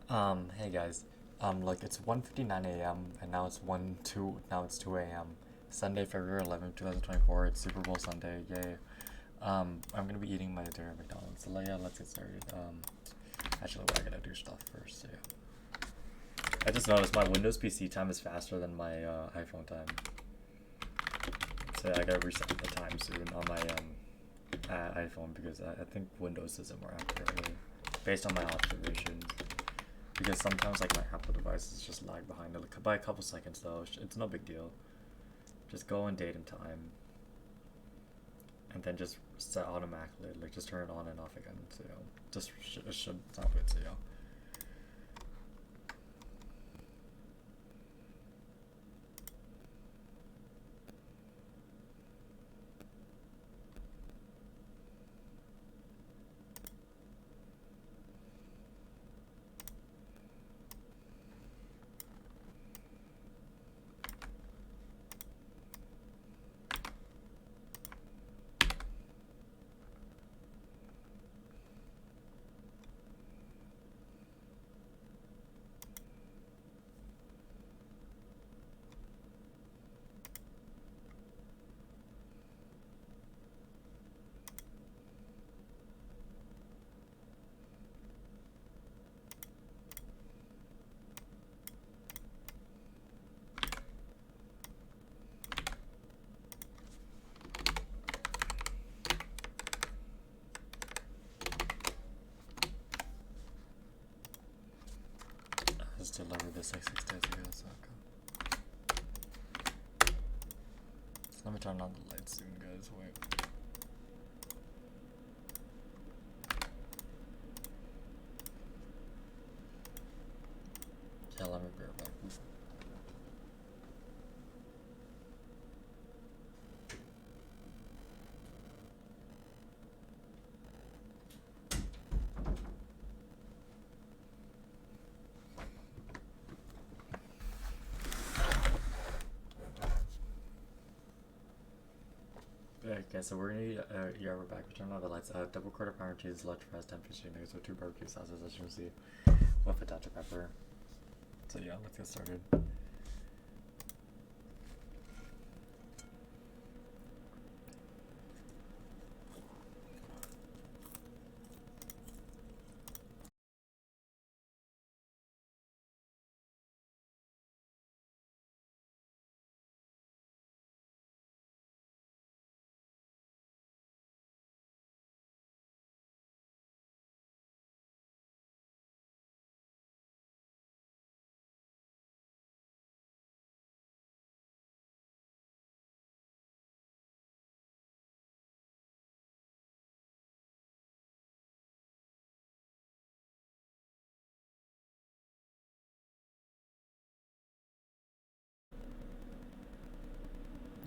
Hey guys. Like it's 1:59 a.m. and now it's 2 a.m. Sunday, February 11th, 2024. It's Super Bowl Sunday. Yay. I'm gonna be eating my dinner at McDonald's. So yeah, let's get started. Actually, I gotta do stuff first. So yeah. I just noticed my Windows PC time is faster than my iPhone time. So I gotta reset the time soon on my iPhone because I think Windows isn't more accurate really, based on my observations. Because sometimes like my Apple devices just lag behind it like, by a couple seconds though. It's no big deal. Just go on date and time, and then just set automatically. Like just turn it on and off again. So just it should stop it. So I just delivered this like 6 days ago. So okay. So let me turn on the lights soon, guys. Wait. Yeah, let me be right back. Okay, so we're gonna eat, yeah, we're back. We turned on the lights. Double quarter pounder cheese, large fries, 10 fish nuggets with 2 barbecue sauces, as you can see, with a touch of pepper. So yeah, let's get started.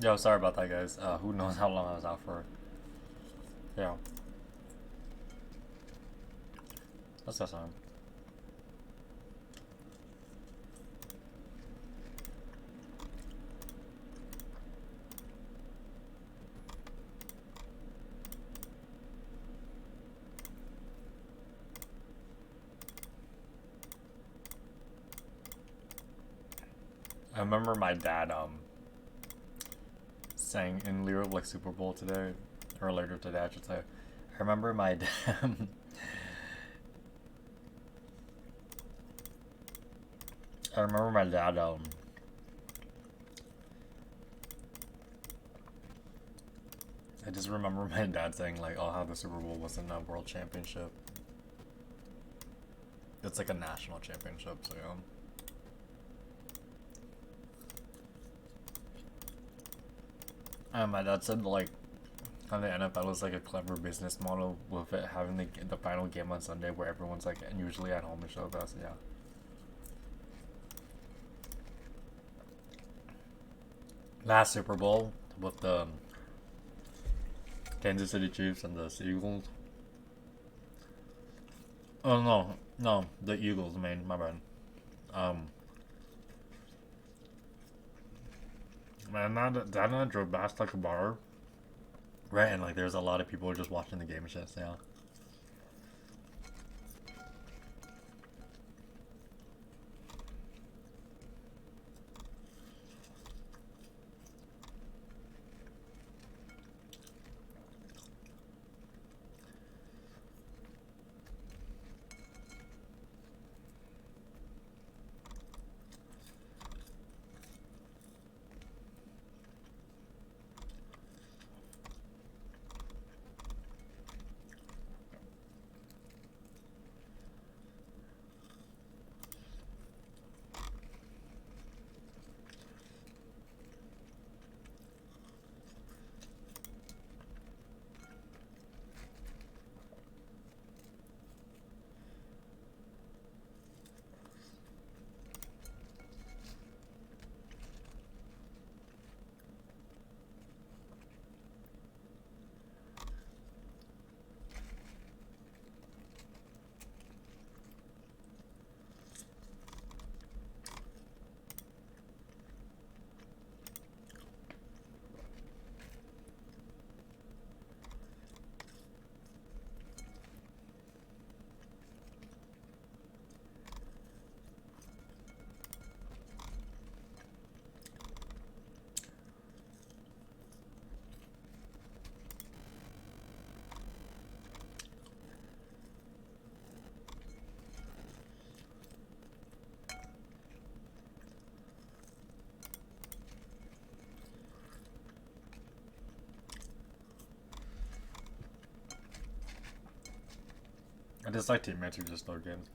Yo, sorry about that, guys. Who knows how long I was out for? Yeah, let's get some. I remember my dad sang in lieu of like Super Bowl today, or later today, I should say. I remember my dad. I remember my dad. I just remember my dad saying like, "Oh, how the Super Bowl wasn't a world championship. It's like a national championship." So yeah. My dad said like how the NFL is like a clever business model with it having the final game on Sunday where everyone's like usually at home and show us. Yeah. Last Super Bowl with the Kansas City Chiefs and the Eagles. Oh no, no, the Eagles. Man, my bad. Um, man, that I drove past like a bar, right? And like there's a lot of people just watching the game and shit. So, yeah. I dislike teammates who just load games.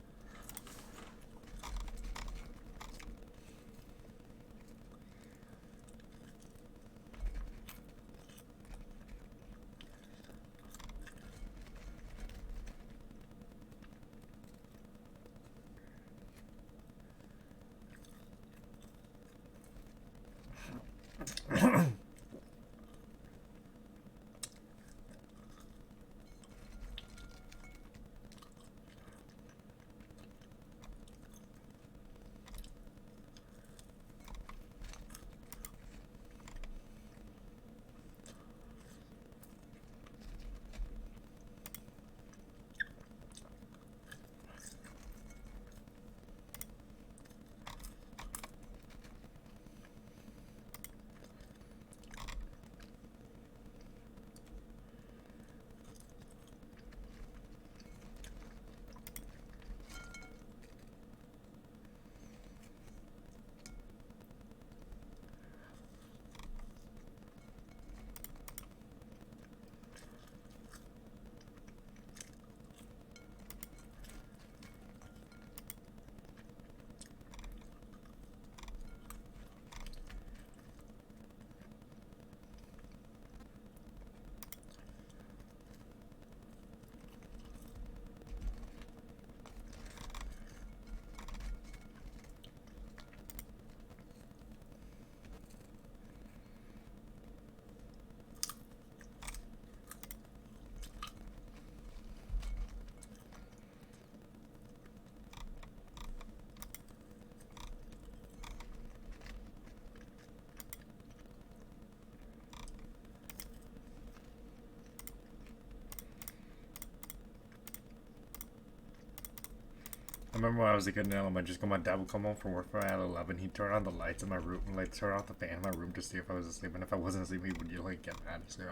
I remember when I was a kid in elementary school, my dad would come home from work at 11. He'd turn on the lights in my room, like turn off the fan in my room to see if I was asleep. And if I wasn't asleep, he would like get mad. So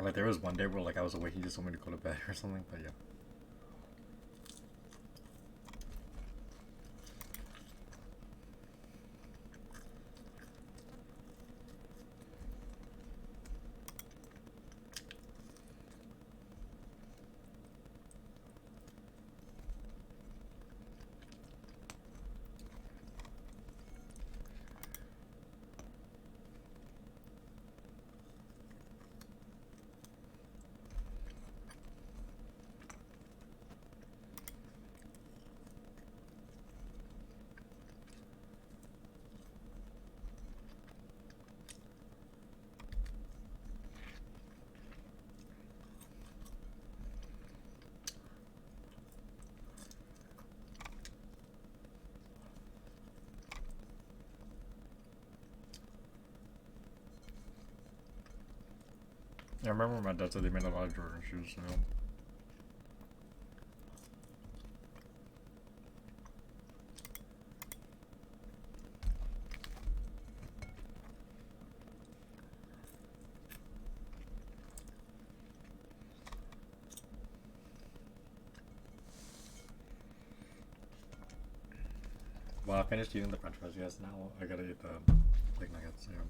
like there was one day where like I was awake, he just told me to go to bed or something. But yeah. I remember when my dad said they made a lot of Jordan shoes, you know. Well, I finished eating the french fries, yes, now I gotta eat the egg nuggets, yeah.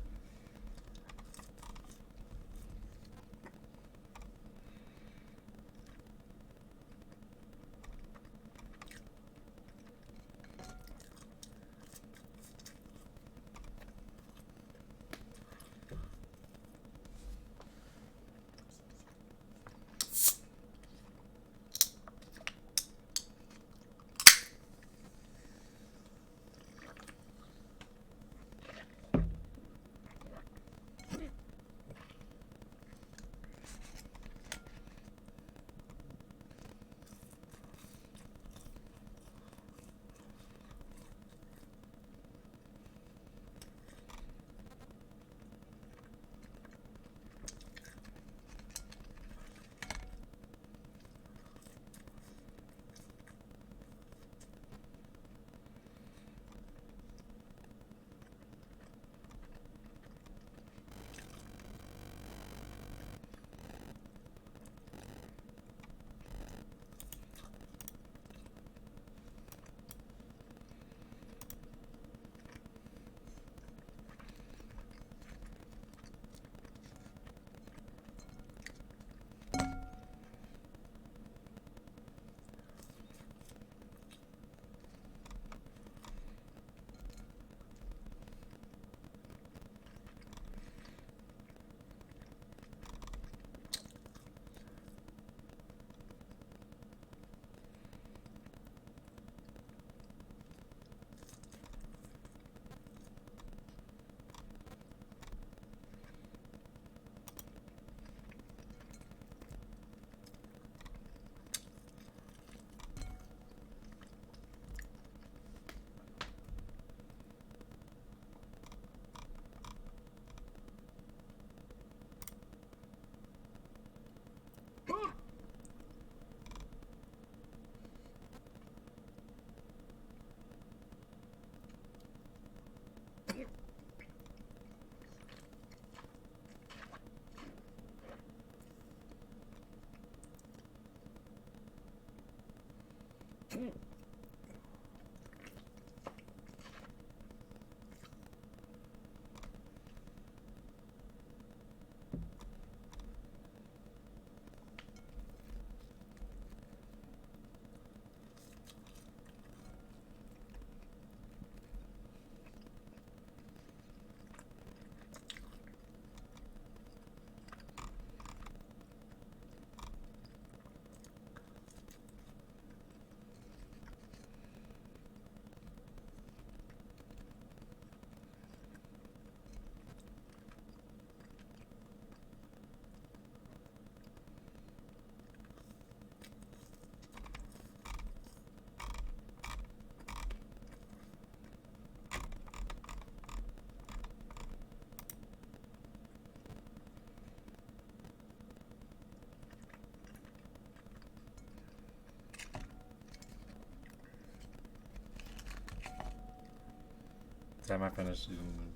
Time I finished eating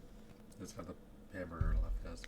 this other hamburger left, guys.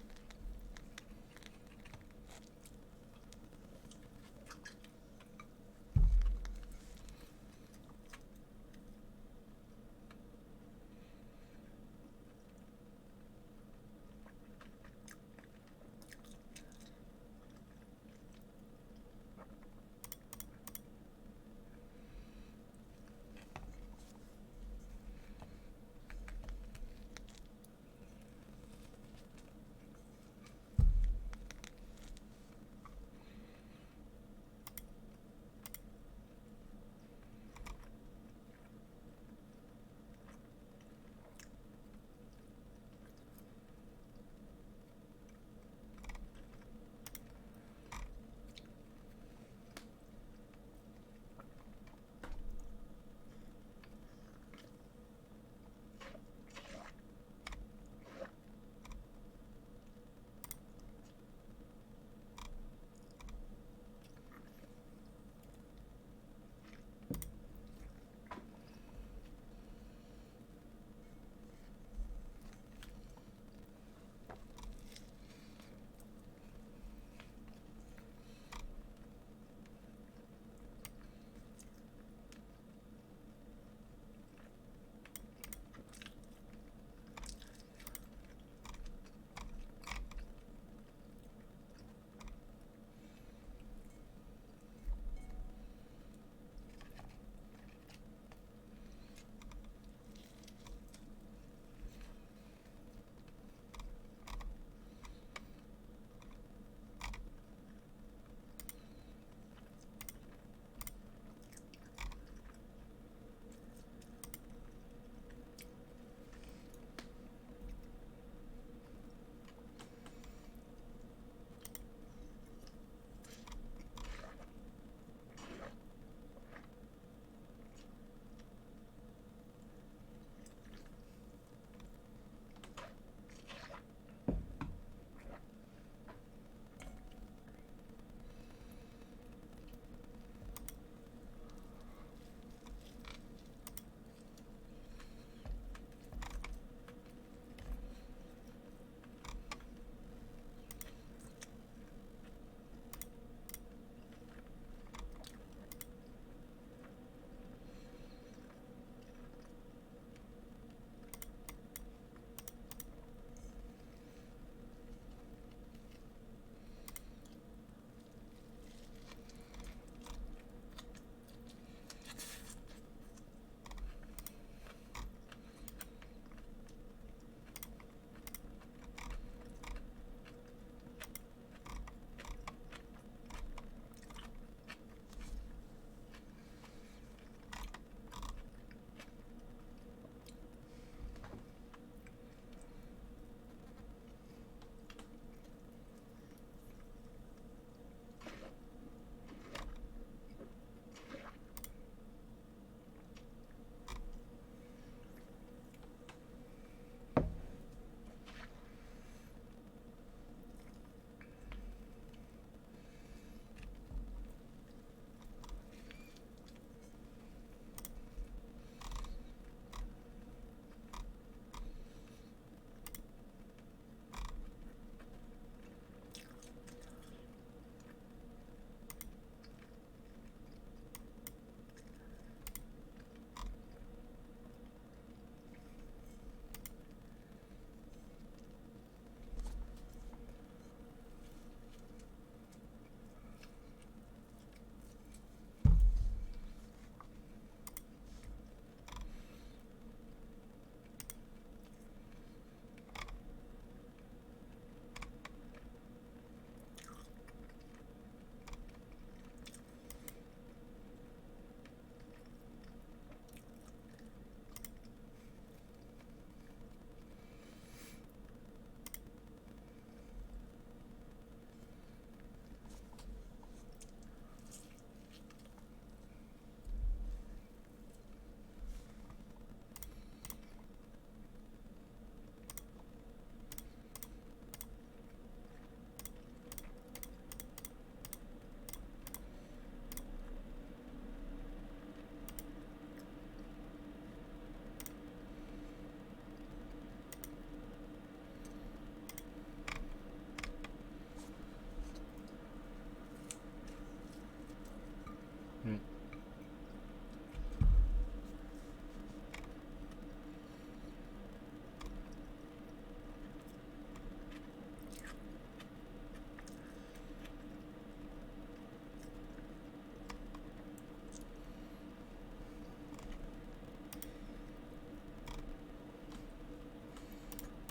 Hmm.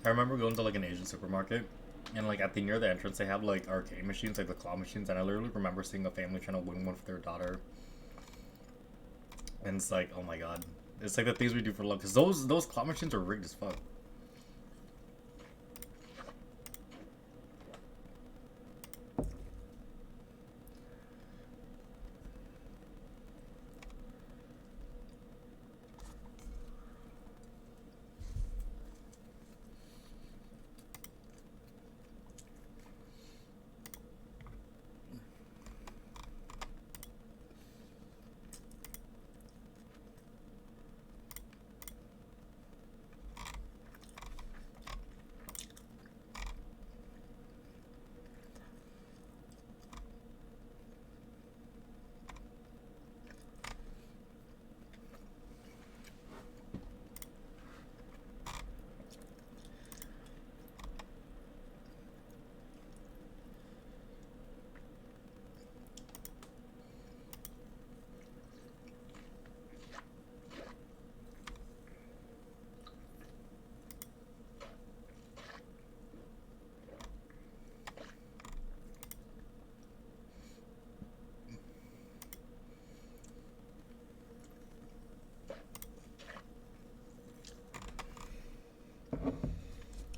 I remember going to like an Asian supermarket, and like at the near the entrance they have like arcade machines, like the claw machines, and I literally remember seeing a family trying to win one for their daughter, and it's like, oh my god, it's like the things we do for love, because those claw machines are rigged as fuck.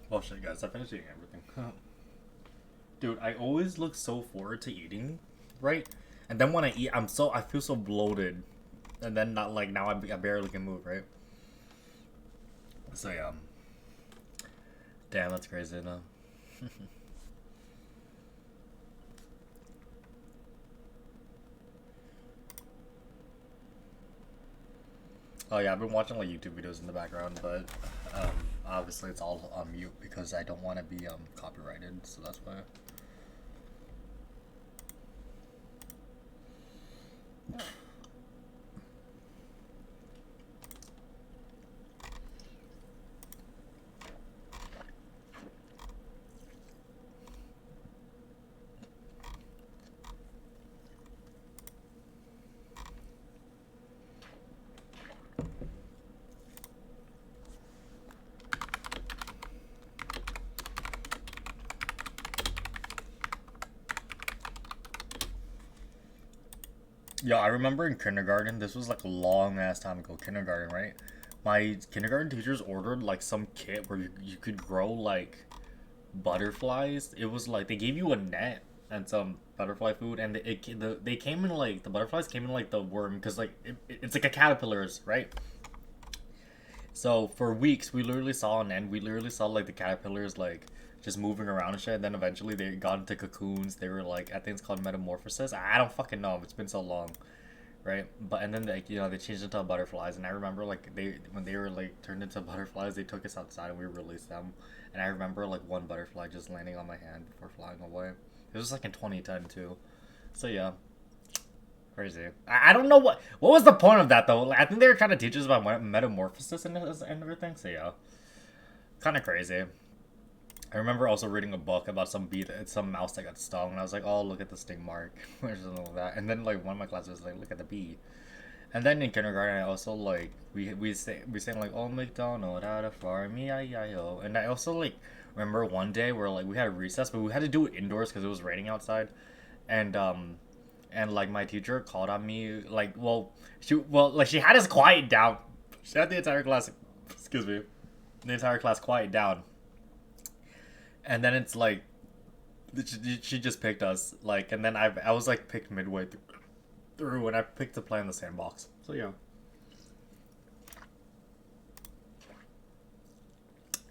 Oh shit, guys, I finished eating everything. Dude, I always look so forward to eating, right? And then when I eat, I feel so bloated, and then not like now I barely can move, right? So yeah, damn, that's crazy, though. Oh yeah, I've been watching like YouTube videos in the background, but um, obviously it's all on mute because I don't want to be copyrighted, so that's why. Yeah, I remember in kindergarten, this was like a long ass time ago, kindergarten, right? My kindergarten teachers ordered like some kit where you could grow like butterflies. It was like they gave you a net and some butterfly food, and they came in like the butterflies came in like the worm because like it's like a caterpillars, right? So for weeks we literally saw an end. We literally saw like the caterpillars like just moving around and shit. And then eventually they got into cocoons. They were like I think it's called metamorphosis. I don't fucking know. It's been so long, right? But and then like they changed into butterflies, and I remember like they when they were like turned into butterflies, they took us outside and we released them, and I remember like one butterfly just landing on my hand before flying away. It was like in 2010 too, so yeah, crazy. I don't know what was the point of that though. Like, I think they were trying to teach us about metamorphosis and everything. So yeah, kind of crazy. I remember also reading a book about some mouse that got stung, and I was like, "Oh, look at the sting mark," or something like that. And then like one of my classes was like, "Look at the bee." And then in kindergarten, I also like we sang like "Oh McDonald had a farm, E-I-E-I-O," and I also like remember one day where like we had a recess, but we had to do it indoors because it was raining outside, and like my teacher called on me like she had us quiet down. She had the entire class, excuse me, the entire class quiet down, and then it's like she just picked us like, and then I was like picked midway through, and I picked to play in the sandbox. So yeah.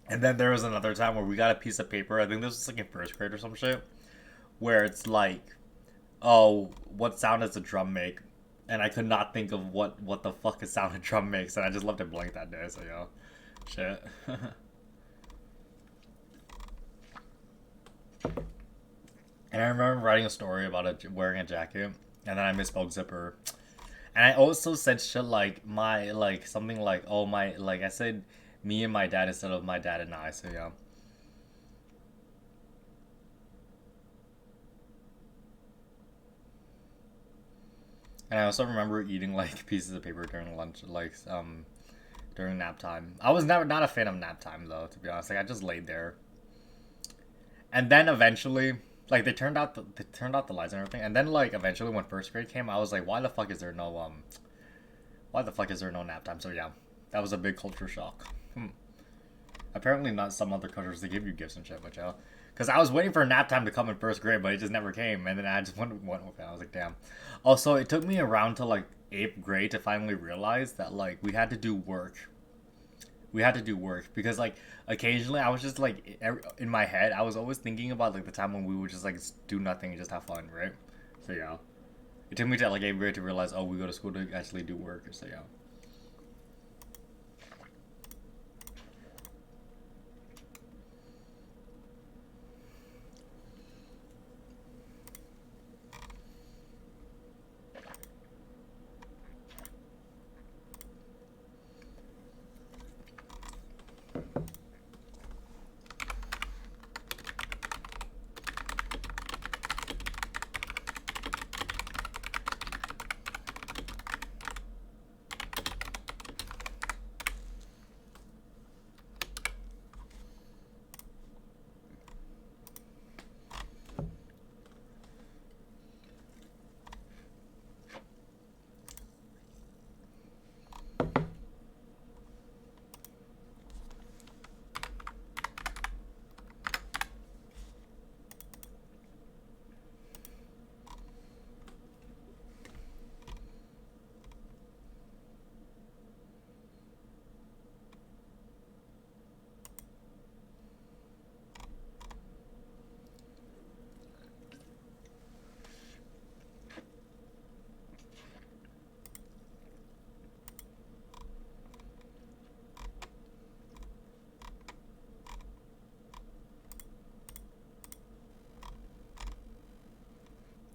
And then there was another time where we got a piece of paper. I think this was like in first grade or some shit, where it's like, oh, what sound does a drum make? And I could not think of what the fuck a sound a drum makes, and I just left it blank that day. So yeah, shit. And I remember writing a story about wearing a jacket, and then I misspoke zipper. And I also said shit like my like something like oh my like I said me and my dad instead of my dad and I. So yeah. And I also remember eating like pieces of paper during lunch, like during nap time. I was never not a fan of nap time though, to be honest. Like I just laid there, and then eventually, like they turned out the lights and everything, and then like eventually when first grade came, I was like, why the fuck is there no nap time? So yeah, that was a big culture shock. Apparently not some other countries they give you gifts and shit, but yeah. Because I was waiting for nap time to come in first grade, but it just never came, and then I just went with it. I was like, damn. Also, it took me around to like eighth grade to finally realize that like we had to do work. We had to do work because like occasionally I was just like in my head I was always thinking about like the time when we would just like do nothing and just have fun, right? So yeah, it took me to like eighth grade to realize oh we go to school to actually do work. So yeah.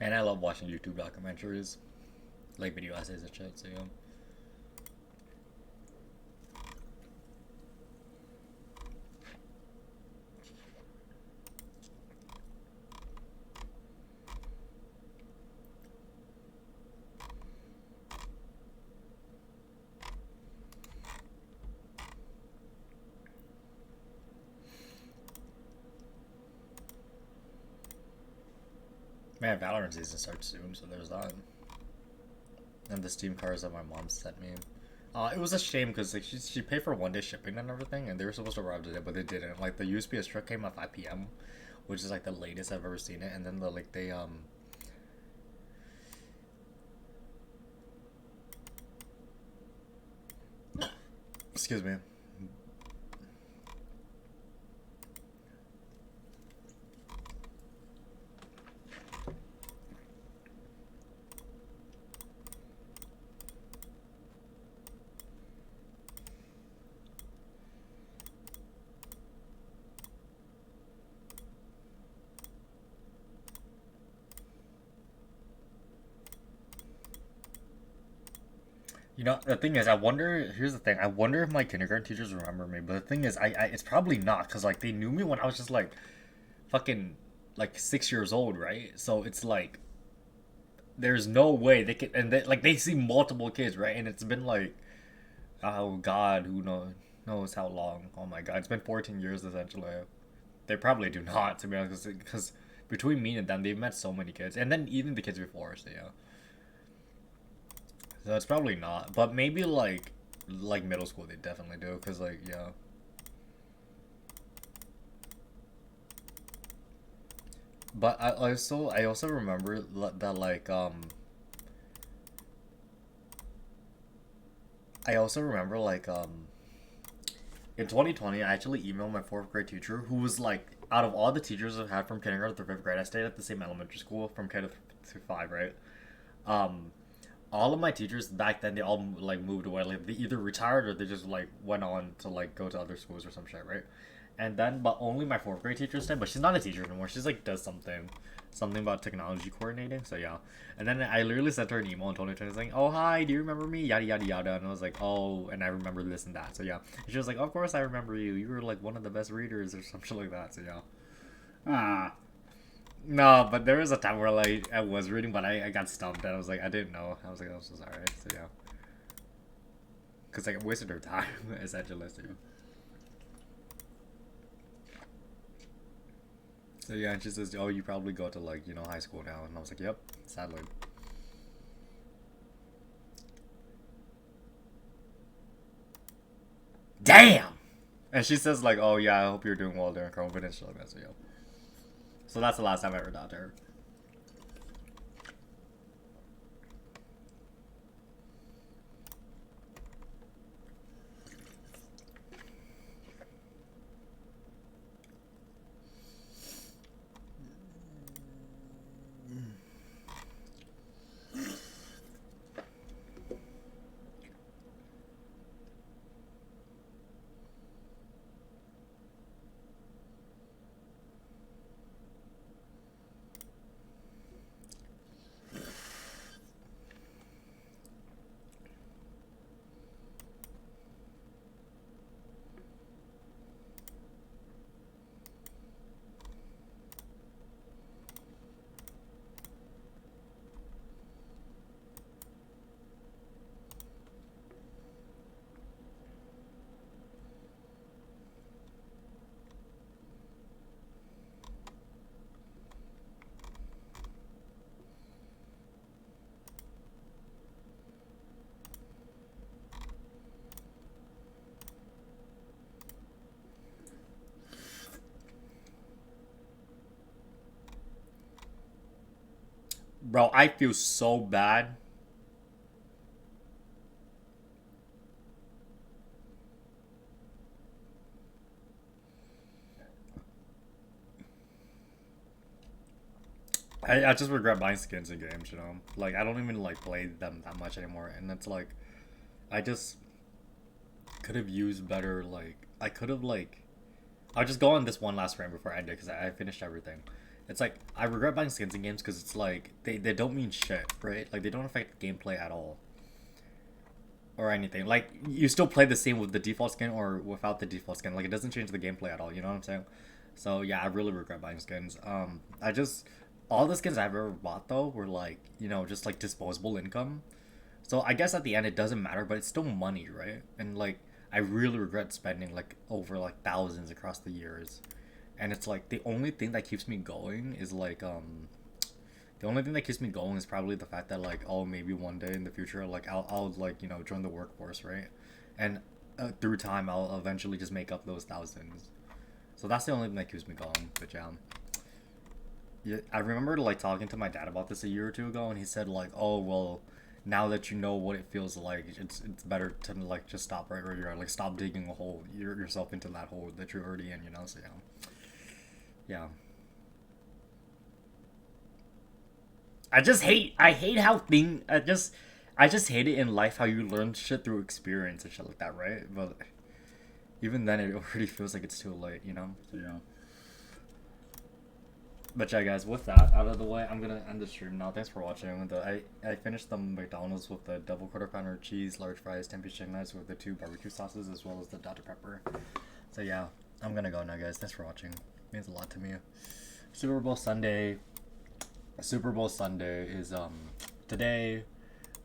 And I love watching YouTube documentaries, like video essays and shit. So yeah. Man, Valorant season starts soon, so there's that. And the Steam cards that my mom sent me. It was a shame because like she paid for 1 day shipping and everything, and they were supposed to arrive today, but they didn't. Like the USPS truck came at 5 p.m., which is like the latest I've ever seen it. And then they excuse me. You know, the thing is, I wonder. Here's the thing. I wonder if my kindergarten teachers remember me. But the thing is, it's probably not because like they knew me when I was just like fucking like 6 years old, right? So it's like there's no way they could, and like they see multiple kids, right? And it's been like, oh God, who knows how long? Oh my God, it's been 14 years essentially. They probably do not, to be honest, because between me and them, they've met so many kids, and then even the kids before. So yeah. So it's probably not, but maybe like middle school they definitely do, cause like yeah. But I also remember that like I also remember like in 2020 I actually emailed my fourth grade teacher who was like out of all the teachers I've had from kindergarten to fifth grade I stayed at the same elementary school from K to five, right? Um, all of my teachers back then they all like moved away, like they either retired or they just like went on to like go to other schools or some shit, right? And then but only my fourth grade teacher stayed, but she's not a teacher anymore, she's like does something, something about technology coordinating. So yeah, and then I literally sent her an email and told her, I was like, oh hi, do you remember me? Yada yada yada, and I was like, oh, and I remember this and that. So yeah, and she was like, of course I remember you. You were like one of the best readers or something like that. So yeah. Ah. No, but there was a time where like I was reading, but I got stumped and I was like, I didn't know. I was like, I'm so sorry. So yeah, because like I wasted her time essentially. So yeah, and she says, oh, you probably go to like high school now, and I was like, yep, sadly. Damn. And she says like, oh yeah, I hope you're doing well during COVID and shit like that. So yeah. So that's the last time I ever talked to her. Bro, I feel so bad. I just regret buying skins in games, Like, I don't even, like, play them that much anymore. And it's like, I just could have used better, like, I could have, like, I'll just go on this one last frame before I end it, because I finished everything. It's like, I regret buying skins in games because it's like, they don't mean shit, right? Like, they don't affect gameplay at all. Or anything. Like, you still play the same with the default skin or without the default skin. Like, it doesn't change the gameplay at all, you know what I'm saying? So, yeah, I really regret buying skins. I just, all the skins I've ever bought, though, were like, just like disposable income. So, I guess at the end, it doesn't matter, but it's still money, right? And, like, I really regret spending, like, over, like, thousands across the years. And it's like, the only thing that keeps me going is, like, the only thing that keeps me going is probably the fact that like, oh, maybe one day in the future, like I'll like join the workforce, right? And through time, I'll eventually just make up those thousands. So that's the only thing that keeps me going. But yeah, I remember like talking to my dad about this a year or two ago, and he said like, oh well, now that you know what it feels like, it's better to like just stop right where you're at, like stop digging a hole yourself into that hole that you're already in, So yeah. I hate how I just hate it in life how you learn shit through experience and shit like that, right? But even then it already feels like it's too late. So yeah. But yeah, guys, with that out of the way, I'm gonna end the stream now. Thanks for watching. I finished the McDonald's with the double quarter pounder cheese, large fries, tempeh chicken nuggets with the 2 barbecue sauces as well as the Dr. Pepper. So yeah, I'm gonna go now, guys. Thanks for watching. It means a lot to me. Super Bowl Sunday. Super Bowl Sunday is today,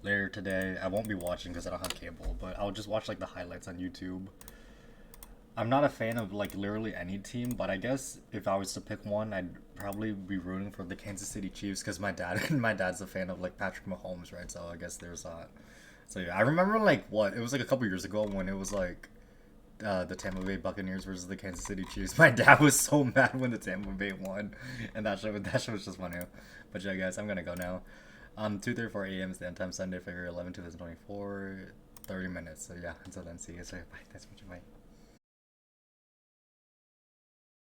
later today. I won't be watching because I don't have cable, but I'll just watch like the highlights on YouTube. I'm not a fan of like literally any team, but I guess if I was to pick one, I'd probably be rooting for the Kansas City Chiefs because my dad's a fan of like Patrick Mahomes, right? So I guess there's that. So yeah, I remember like it was like a couple years ago when it was like the Tampa Bay Buccaneers versus the Kansas City Chiefs. My dad was so mad when the Tampa Bay won, and that shit was just funny. But yeah, guys, I'm gonna go now. 2:34 a.m. is the end time, Sunday, February 11, 2024. 30 minutes. So yeah, until then, see you guys later. Bye. Thanks for watching. Bye.